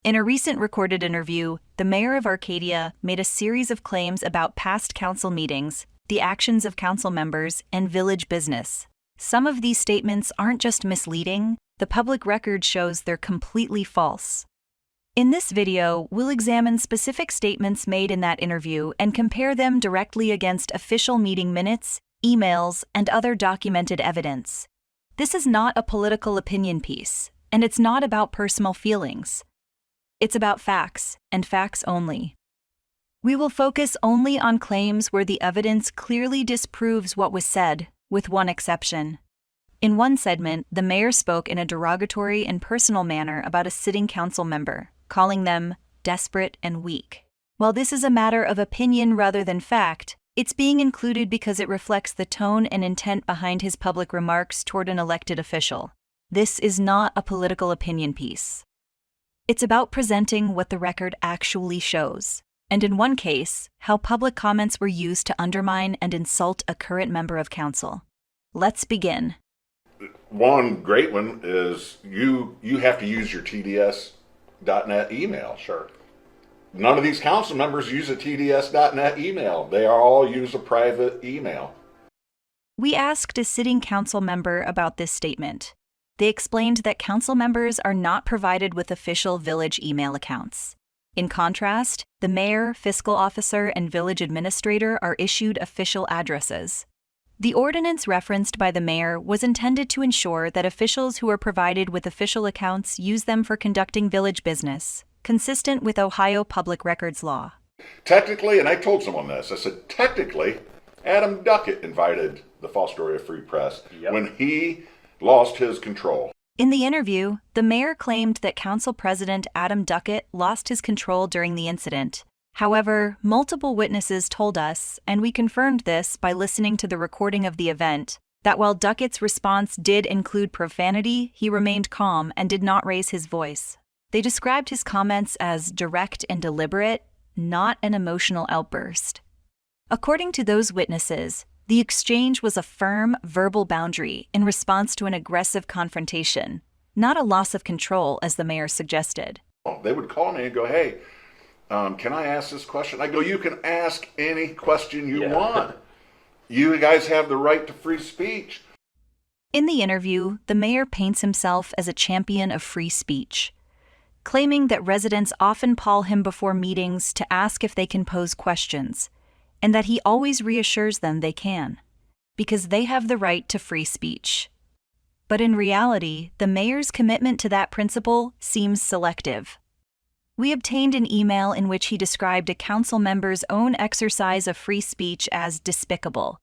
In a recent recorded interview, the mayor of Arcadia made a series of claims about past council meetings, the actions of council members, and village business. Some of these statements aren't just misleading, the public record shows they're completely false. In this video, we'll examine specific statements made in that interview and compare them directly against official meeting minutes, emails, and other documented evidence. This is not a political opinion piece, and it's not about personal feelings. It's about facts, and facts only. We will focus only on claims where the evidence clearly disproves what was said, with one exception. In one segment, the mayor spoke in a derogatory and personal manner about a sitting council member, calling them desperate and weak. While this is a matter of opinion rather than fact, it's being included because it reflects the tone and intent behind his public remarks toward an elected official. This is not a political opinion piece. It's about presenting what the record actually shows, and in one case, how public comments were used to undermine and insult a current member of council. Let's begin. One great one is you have to use your TDS.net email. Sure. None of these council members use a TDS.net email. They all use a private email. We asked a sitting council member about this statement. They explained that council members are not provided with official village email accounts. In contrast, the mayor, fiscal officer, and village administrator are issued official addresses. The ordinance referenced by the mayor was intended to ensure that officials who are provided with official accounts use them for conducting village business, consistent with Ohio Public Records Law. Technically, and I told someone this, I said, technically, Adam Duckett invited the Fostoria Free Press when he lost his control. In the interview, the mayor claimed that Council President Adam Duckett lost his control during the incident. However, multiple witnesses told us, and we confirmed this by listening to the recording of the event, that while Duckett's response did include profanity, he remained calm and did not raise his voice. They described his comments as direct and deliberate, not an emotional outburst. According to those witnesses, the exchange was a firm verbal boundary in response to an aggressive confrontation, not a loss of control as the mayor suggested. They would call me and go, hey, can I ask this question? I go, you can ask any question you want. You guys have the right to free speech. In the interview, the mayor paints himself as a champion of free speech, claiming that residents often call him before meetings to ask if they can pose questions, and that he always reassures them they can, because they have the right to free speech. But in reality, the mayor's commitment to that principle seems selective. We obtained an email in which he described a council member's own exercise of free speech as despicable.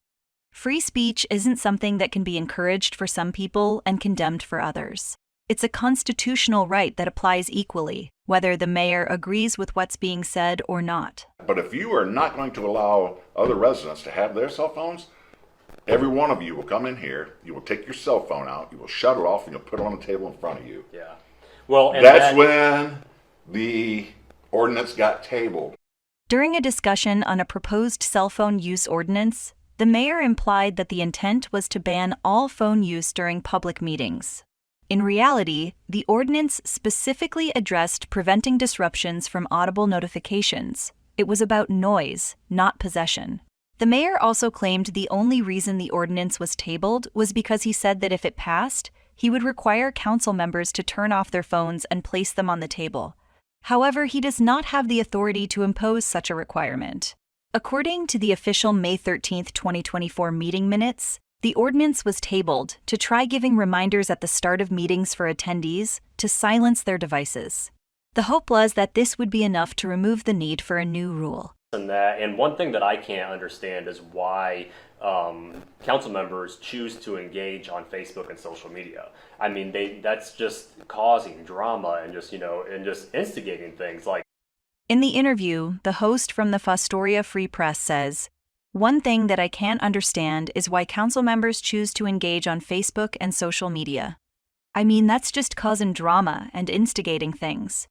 Free speech isn't something that can be encouraged for some people and condemned for others. It's a constitutional right that applies equally, whether the mayor agrees with what's being said or not. But if you are not going to allow other residents to have their cell phones, every one of you will come in here, you will take your cell phone out, you will shut it off, and you'll put it on the table in front of you. Yeah. Well, and that's when the ordinance got tabled. During a discussion on a proposed cell phone use ordinance, the mayor implied that the intent was to ban all phone use during public meetings. In reality, the ordinance specifically addressed preventing disruptions from audible notifications. It was about noise, not possession. The mayor also claimed the only reason the ordinance was tabled was because he said that if it passed, he would require council members to turn off their phones and place them on the table. However, he does not have the authority to impose such a requirement. According to the official May 13, 2024 meeting minutes, the ordinance was tabled to try giving reminders at the start of meetings for attendees to silence their devices. The hope was that this would be enough to remove the need for a new rule. And one thing that I can't understand is why council members choose to engage on Facebook and social media. I mean, that's just causing drama and just instigating things like. In the interview, the host from the Fostoria Free Press says, "One thing that I can't understand is why council members choose to engage on Facebook and social media. I mean, that's just causing drama and instigating things.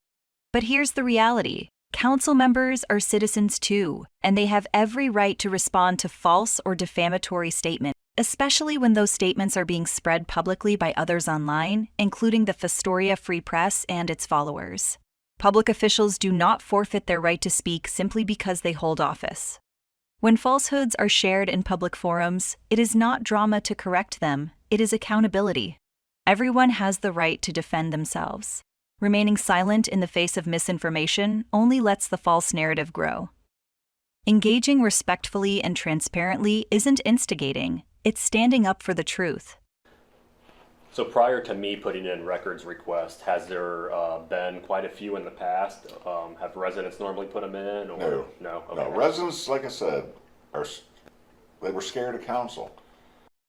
But here's the reality. Council members are citizens too, and they have every right to respond to false or defamatory statements, especially when those statements are being spread publicly by others online, including the Fostoria Free Press and its followers." Public officials do not forfeit their right to speak simply because they hold office. When falsehoods are shared in public forums, it is not drama to correct them, it is accountability. Everyone has the right to defend themselves. Remaining silent in the face of misinformation only lets the false narrative grow. Engaging respectfully and transparently isn't instigating, it's standing up for the truth. So prior to me putting in records requests, has there been quite a few in the past? Have residents normally put them in? Or? No. No? Okay. No, residents, like I said, they were scared of council.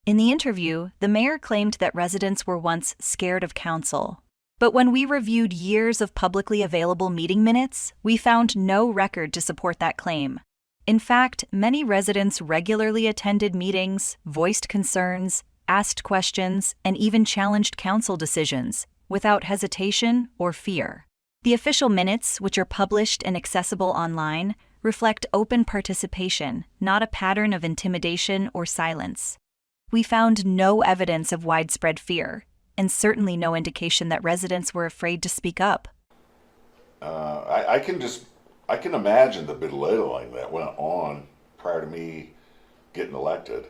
In the interview, the mayor claimed that residents were once scared of council. But when we reviewed years of publicly available meeting minutes, we found no record to support that claim. In fact, many residents regularly attended meetings, voiced concerns, asked questions, and even challenged council decisions, without hesitation or fear. The official minutes, which are published and accessible online, reflect open participation, not a pattern of intimidation or silence. We found no evidence of widespread fear, and certainly no indication that residents were afraid to speak up. I can imagine the belittling that went on prior to me getting elected.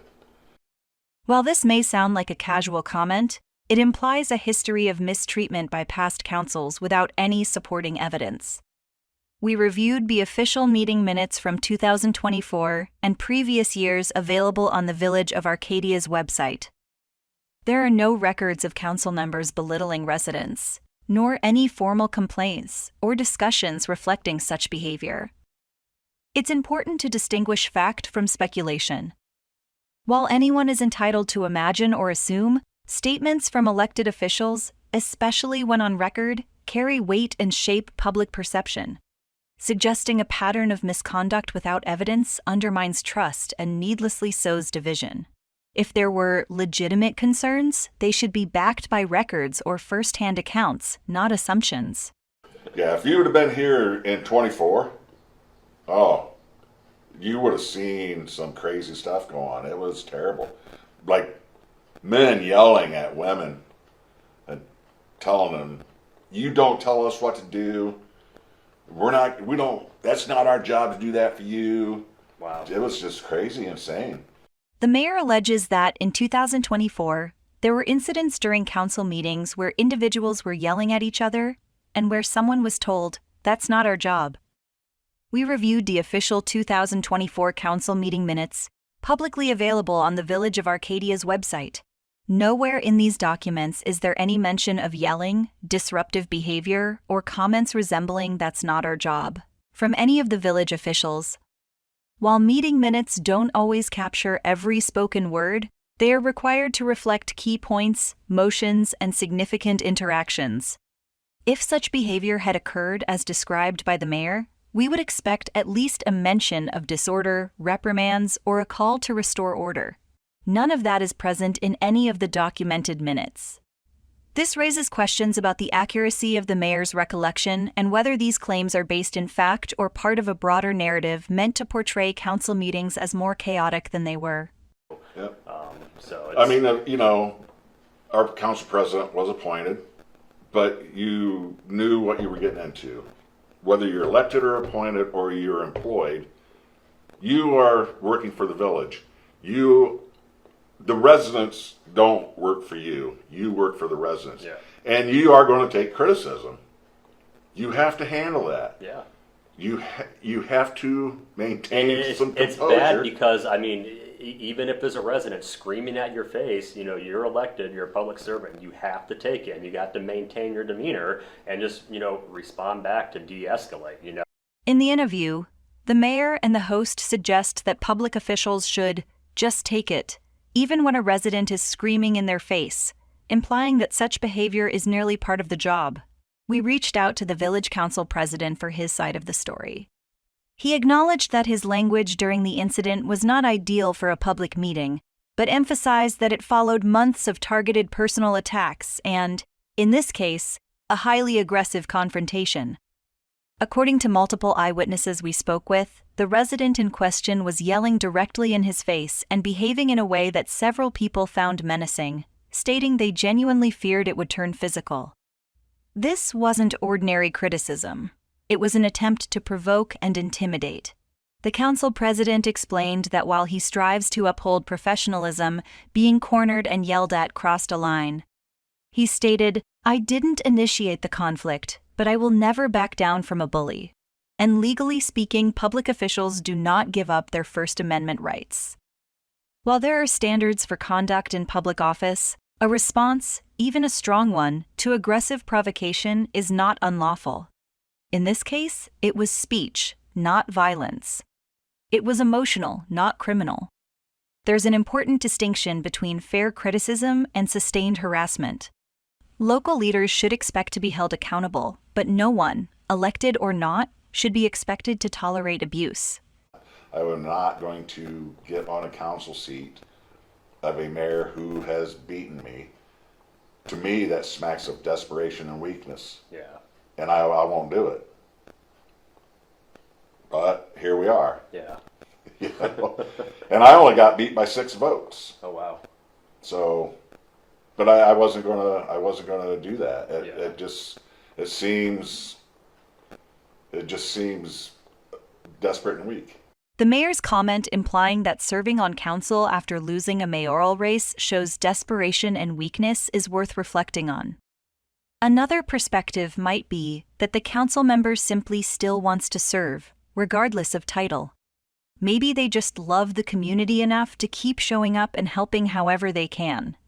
While this may sound like a casual comment, it implies a history of mistreatment by past councils without any supporting evidence. We reviewed the official meeting minutes from 2024 and previous years available on the Village of Arcadia's website. There are no records of council members belittling residents, nor any formal complaints or discussions reflecting such behavior. It's important to distinguish fact from speculation. While anyone is entitled to imagine or assume, statements from elected officials, especially when on record, carry weight and shape public perception. Suggesting a pattern of misconduct without evidence undermines trust and needlessly sows division. If there were legitimate concerns, they should be backed by records or first-hand accounts, not assumptions. Yeah, if you would have been here in 24, you would have seen some crazy stuff go on. It was terrible. Like men yelling at women and telling them, "You don't tell us what to do. That's not our job to do that for you." Wow. It was just crazy, insane. The mayor alleges that in 2024, there were incidents during council meetings where individuals were yelling at each other and where someone was told, "That's not our job." We reviewed the official 2024 council meeting minutes, publicly available on the Village of Arcadia's website. Nowhere in these documents is there any mention of yelling, disruptive behavior, or comments resembling "that's not our job" from any of the village officials. While meeting minutes don't always capture every spoken word, they are required to reflect key points, motions, and significant interactions. If such behavior had occurred as described by the mayor, we would expect at least a mention of disorder, reprimands, or a call to restore order. None of that is present in any of the documented minutes. This raises questions about the accuracy of the mayor's recollection and whether these claims are based in fact or part of a broader narrative meant to portray council meetings as more chaotic than they were. Yep. I mean, our council president was appointed, but you knew what you were getting into. Whether you're elected or appointed or you're employed, you are working for the village. The residents don't work for you. You work for the residents. Yeah. And you are going to take criticism. You have to handle that. Yeah. You have to maintain some composure. It's bad because, even if there's a resident screaming at your face, you're elected, you're a public servant, you have to take it, and you got to maintain your demeanor and just, respond back to de-escalate, In the interview, the mayor and the host suggest that public officials should just take it, even when a resident is screaming in their face, implying that such behavior is nearly part of the job. We reached out to the village council president for his side of the story. He acknowledged that his language during the incident was not ideal for a public meeting, but emphasized that it followed months of targeted personal attacks and, in this case, a highly aggressive confrontation. According to multiple eyewitnesses we spoke with, the resident in question was yelling directly in his face and behaving in a way that several people found menacing, stating they genuinely feared it would turn physical. This wasn't ordinary criticism. It was an attempt to provoke and intimidate. The council president explained that while he strives to uphold professionalism, being cornered and yelled at crossed a line. He stated, "I didn't initiate the conflict, but I will never back down from a bully. And legally speaking, public officials do not give up their First Amendment rights." While there are standards for conduct in public office, a response, even a strong one, to aggressive provocation is not unlawful. In this case, it was speech, not violence. It was emotional, not criminal. There's an important distinction between fair criticism and sustained harassment. Local leaders should expect to be held accountable, but no one, elected or not, should be expected to tolerate abuse. I am not going to get on a council seat of a mayor who has beaten me. To me, that smacks of desperation and weakness. Yeah. And I won't do it. But here we are. Yeah. You know? And I only got beat by 6 votes. Oh, wow. So, but I wasn't gonna do that. Yeah. It just seems desperate and weak. The mayor's comment implying that serving on council after losing a mayoral race shows desperation and weakness is worth reflecting on. Another perspective might be that the council member simply still wants to serve, regardless of title. Maybe they just love the community enough to keep showing up and helping however they can.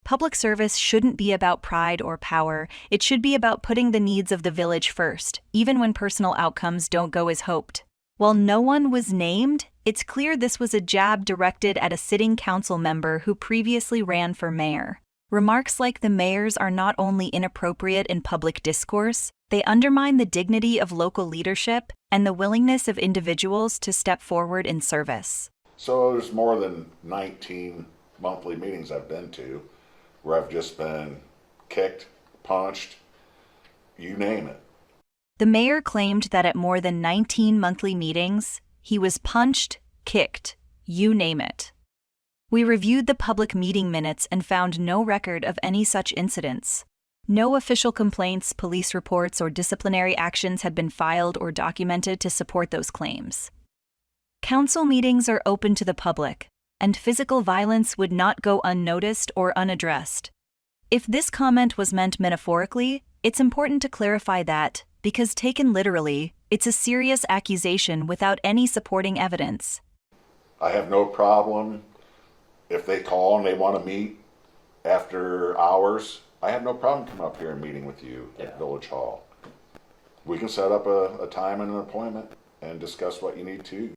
Public service shouldn't be about pride or power. It should be about putting the needs of the village first, even when personal outcomes don't go as hoped. While no one was named, it's clear this was a jab directed at a sitting council member who previously ran for mayor. Remarks like the mayor's are not only inappropriate in public discourse, they undermine the dignity of local leadership and the willingness of individuals to step forward in service. So there's more than 19 monthly meetings I've been to where I've just been kicked, punched, you name it. The mayor claimed that at more than 19 monthly meetings, he was punched, kicked, you name it. We reviewed the public meeting minutes and found no record of any such incidents. No official complaints, police reports, or disciplinary actions had been filed or documented to support those claims. Council meetings are open to the public, and physical violence would not go unnoticed or unaddressed. If this comment was meant metaphorically, it's important to clarify that, because taken literally, it's a serious accusation without any supporting evidence. I have no problem if they call and they want to meet after hours. I have no problem coming up here and meeting with you at Village Hall. We can set up a time and an appointment and discuss what you need to.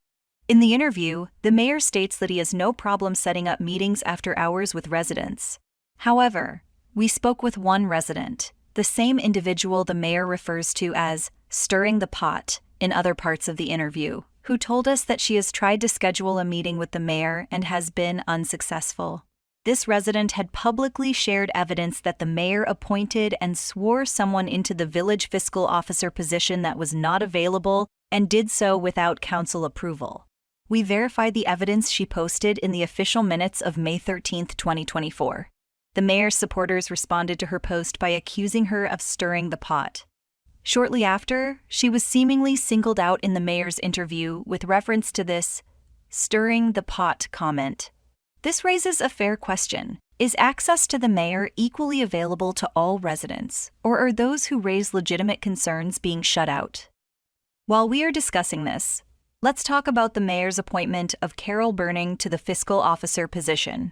In the interview, the mayor states that he has no problem setting up meetings after hours with residents. However, we spoke with one resident, the same individual the mayor refers to as stirring the pot in other parts of the interview, who told us that she has tried to schedule a meeting with the mayor and has been unsuccessful. This resident had publicly shared evidence that the mayor appointed and swore someone into the village fiscal officer position that was not available and did so without council approval. We verified the evidence she posted in the official minutes of May 13, 2024. The mayor's supporters responded to her post by accusing her of stirring the pot. Shortly after, she was seemingly singled out in the mayor's interview with reference to this stirring the pot comment. This raises a fair question. Is access to the mayor equally available to all residents, or are those who raise legitimate concerns being shut out? While we are discussing this, let's talk about the mayor's appointment of Carol Burning to the fiscal officer position.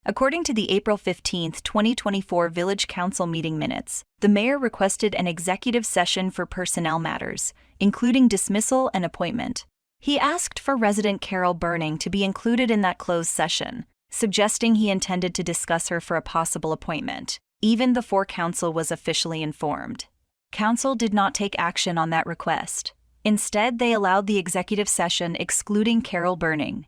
According to the April 15, 2024 Village Council meeting minutes, the mayor requested an executive session for personnel matters, including dismissal and appointment. He asked for resident Carol Burning to be included in that closed session, suggesting he intended to discuss her for a possible appointment, even before council was officially informed. Council did not take action on that request. Instead, they allowed the executive session excluding Carol Burning.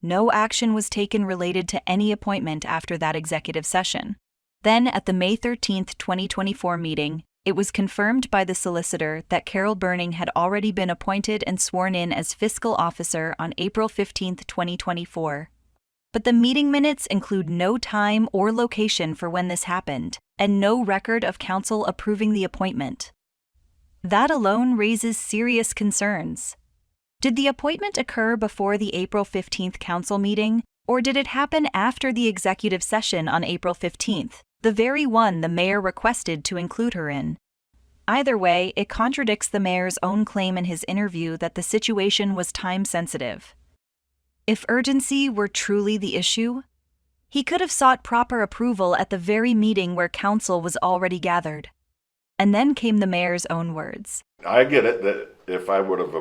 No action was taken related to any appointment after that executive session. Then, at the May 13, 2024 meeting, it was confirmed by the solicitor that Carol Burning had already been appointed and sworn in as fiscal officer on April 15, 2024. But the meeting minutes include no time or location for when this happened, and no record of council approving the appointment. That alone raises serious concerns. Did the appointment occur before the April 15th council meeting, or did it happen after the executive session on April 15th, the very one the mayor requested to include her in? Either way, it contradicts the mayor's own claim in his interview that the situation was time-sensitive. If urgency were truly the issue, he could have sought proper approval at the very meeting where council was already gathered. And then came the mayor's own words. I get it that if I would have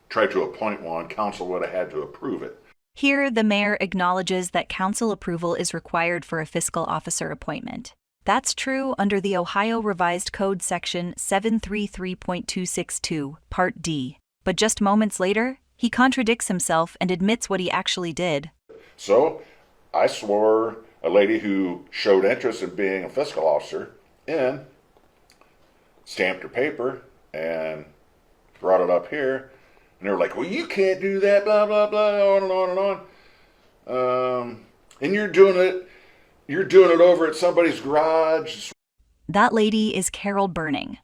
tried to appoint one, council would have had to approve it. Here, the mayor acknowledges that council approval is required for a fiscal officer appointment. That's true under the Ohio Revised Code Section 733.262, Part D. But just moments later, he contradicts himself and admits what he actually did. So, I swore a lady who showed interest in being a fiscal officer in, stamped her paper, and brought it up here. And they were like, well, you can't do that, blah, blah, blah, on and on and on. And you're doing it over at somebody's garage. That lady is Carol Burning.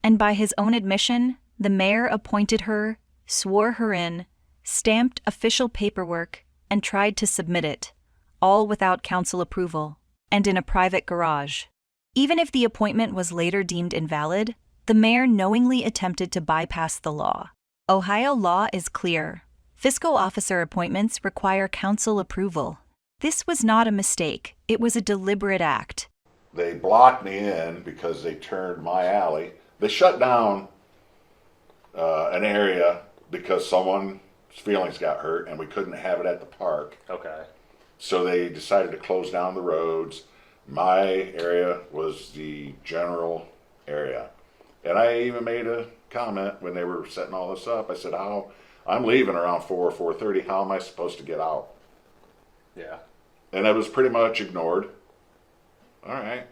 And by his own admission, the mayor appointed her, swore her in, stamped official paperwork, and tried to submit it, all without council approval, and in a private garage. Even if the appointment was later deemed invalid, the mayor knowingly attempted to bypass the law. Ohio law is clear. Fiscal officer appointments require council approval. This was not a mistake. It was a deliberate act. They blocked me in because they turned my alley. They shut down an area because someone's feelings got hurt and we couldn't have it at the park. Okay. So they decided to close down the roads. My area was the general area. And I even made a comment when they were setting all this up. I said, I'm leaving around 4 or 4:30. How am I supposed to get out? Yeah. And it was pretty much ignored. All right.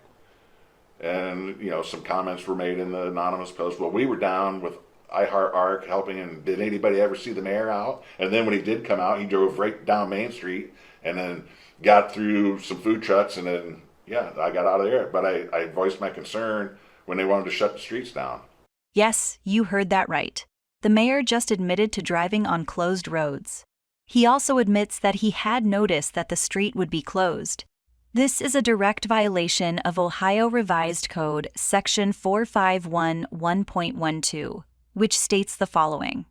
And, some comments were made in the anonymous post. Well, we were down with I Heart Arc helping, and did anybody ever see the mayor out? And then when he did come out, he drove right down Main Street and then got through some food trucks, and then, I got out of there. But I voiced my concern when they wanted to shut the streets down. Yes, you heard that right. The mayor just admitted to driving on closed roads. He also admits that he had noticed that the street would be closed. This is a direct violation of Ohio Revised Code Section 4511.12, which states the following: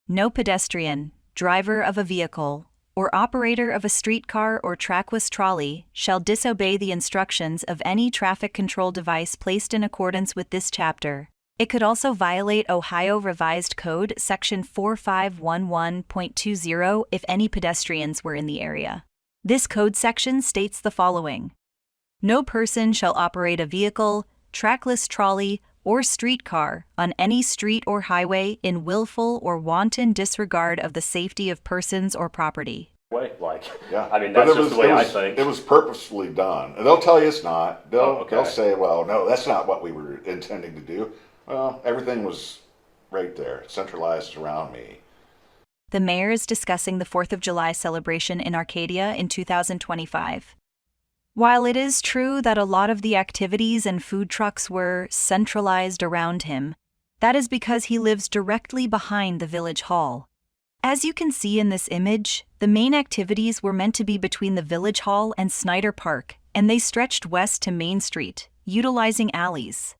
no pedestrian, driver of a vehicle, or operator of a streetcar or trackless trolley shall disobey the instructions of any traffic control device placed in accordance with this chapter. It could also violate Ohio Revised Code Section 4511.20 if any pedestrians were in the area. This code section states the following: no person shall operate a vehicle, trackless trolley, or streetcar on any street or highway in willful or wanton disregard of the safety of persons or property. Yeah. I mean, that's just the way I think. It was purposefully done. And they'll tell you it's not. They'll say, well, no, that's not what we were intending to do. Well, everything was right there, centralized around me. The mayor is discussing the 4th of July celebration in Arcadia in 2025. While it is true that a lot of the activities and food trucks were centralized around him, that is because he lives directly behind the village hall. As you can see in this image, the main activities were meant to be between the village hall and Snyder Park, and they stretched west to Main Street, utilizing alleys.